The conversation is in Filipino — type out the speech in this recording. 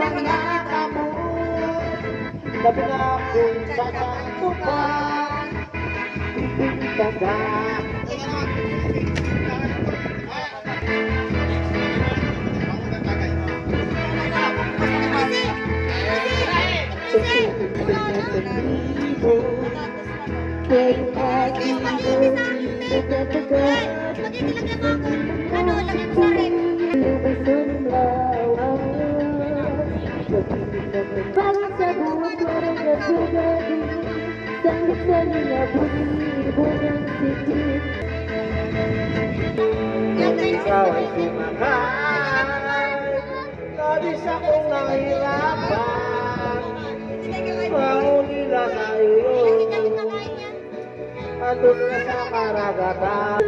mga tamo, labi na kung sasato pa, ipintaga. Ikaw ay sumakay, labis akong nahihirapan, mahulila sa iyo, atod na sa karagatan.